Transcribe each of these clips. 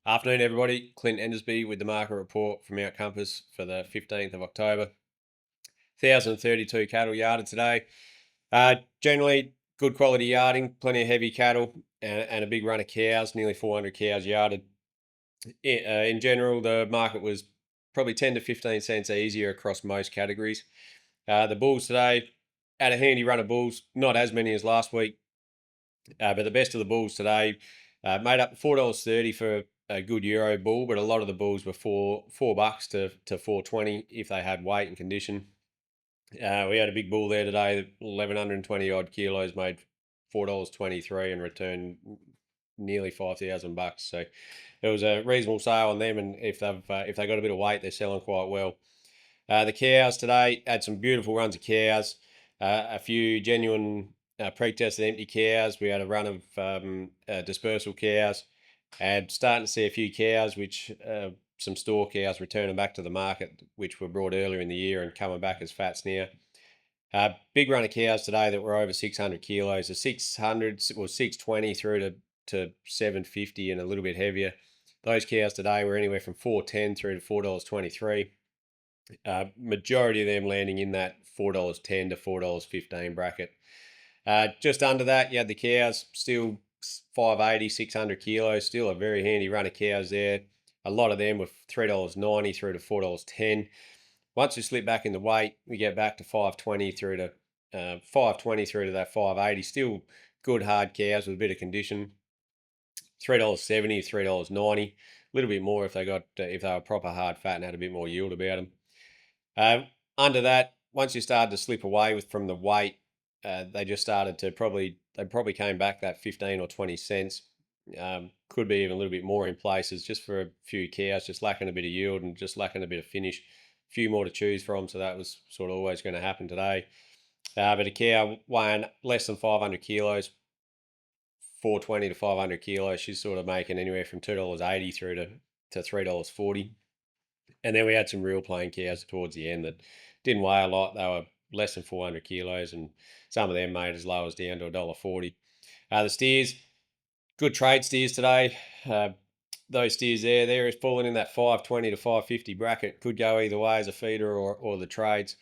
Afternoon, everybody. Clint Endersby with the market report from Mount Compass for the 15th of October. 1,032 cattle yarded today. Generally, good quality yarding, plenty of heavy cattle, and a big run of cows, nearly 400 cows yarded. In general, the market was probably 10 to 15 cents easier across most categories. The bulls today had a handy run of bulls, not as many as last week, but the best of the bulls today made up $4.30 for a good Euro bull, but a lot of the bulls were $4 to 4.20 if they had weight and condition. We had a big bull there today, 1,120 odd kilos, made $4.23 and returned nearly $5,000. So it was a reasonable sale on them, and if they got a bit of weight, they're selling quite well. The cows today had some beautiful runs of cows, a few genuine pre-tested empty cows. We had a run of dispersal cows, and starting to see a few cows, which some store cows returning back to the market, which were brought earlier in the year and coming back as fats now. Big run of cows today that were over 600 kilos. The 600 was 620 through to 750 and a little bit heavier. Those cows today were anywhere from 4.10 through to $4.23. Majority of them landing in that $4.10 to $4.15 bracket. Just under that, you had the cows, still 580, 600 kilos, still a very handy run of cows there. A lot of them were $3.90 through to $4.10. Once we slip back in the weight, we get back to 520 through to 520 through to that 580. Still good hard cows with a bit of condition. $3.70, $3.90. A little bit more if they were proper hard fat and had a bit more yield about them. Under that, once you started to slip away from the weight, they just started to probably came back that 15 or 20 cents. Could be even a little bit more in places, just for a few cows, just lacking a bit of yield and just lacking a bit of finish. A few more to choose from, so that was sort of always going to happen today. But a cow weighing less than 500 kilos, 420 to 500 kilos, she's sort of making anywhere from $2.80 through to $3.40. And then we had some real plain cows towards the end that didn't weigh a lot. They were less than 400 kilos, and some of them made as low as down to $1.40. The steers, good trade steers today. Those steers they're falling in that 520 to 550 bracket. Could go either way as a feeder or the trades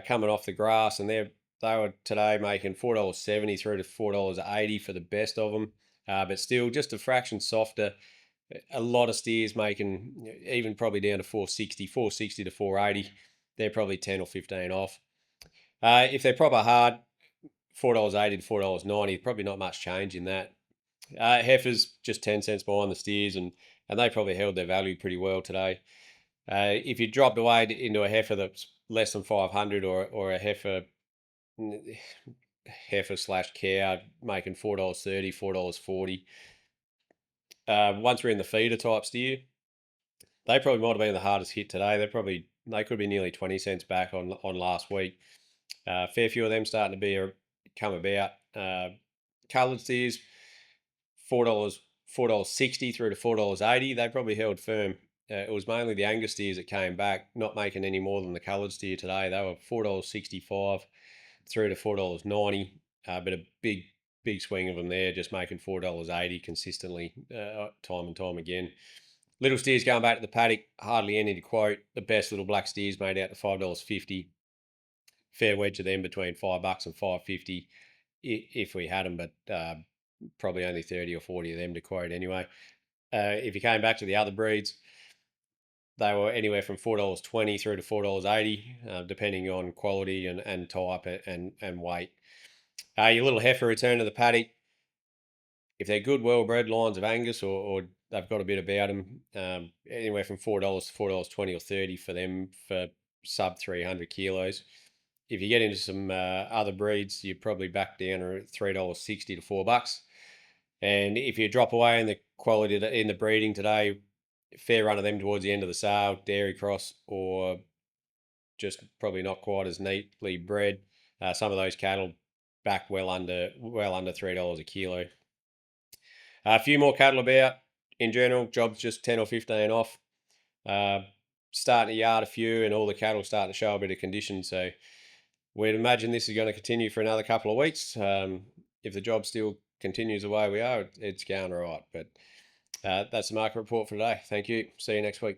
coming off the grass, and they were today making $4.70 through to $4.80 for the best of them, but still just a fraction softer. A lot of steers making even probably down to 460 to 480. They're probably 10 or 15 off. If they're proper hard, $4.80 to $4.90, probably not much change in that. Heifers just 10 cents behind the steers, and they probably held their value pretty well today. If you dropped away into a heifer that's less than 500 or a heifer slash cow making $4.30, $4.40. Once we're in the feeder type steer, they probably might have been the hardest hit today. They could be nearly 20 cents back on last week. Fair few of them starting to come about. Coloured steers, $4.60 through to $4.80. They probably held firm. It was mainly the Angus steers that came back, not making any more than the coloured steer today. They were $4.65 through to $4.90, but a big swing of them there, just making $4.80 consistently, time and time again. Little steers going back to the paddock, hardly any to quote. The best little black steers made out to $5.50. Fair wedge of them between $5 and $5.50 if we had them, but probably only 30 or 40 of them to quote anyway. If you came back to the other breeds, they were anywhere from $4.20 through to $4.80, depending on quality and type and weight. Your little heifer return to the paddock, if they're good, well-bred lines of Angus or they've got a bit about them, anywhere from $4 to $4.20 or 30 for them for sub 300 kilos. If you get into some other breeds, you're probably back down to $3.60 to $4. And if you drop away in the quality in the breeding today, fair run of them towards the end of the sale, dairy cross or just probably not quite as neatly bred. Some of those cattle back well under $3 a kilo. A few more cattle about. In general, jobs just 10 or 15 off. Starting to yard a few, and all the cattle starting to show a bit of condition. So we'd imagine this is going to continue for another couple of weeks. If the job still continues the way we are, it's going all right. But That's the market report for today. Thank you. See you next week.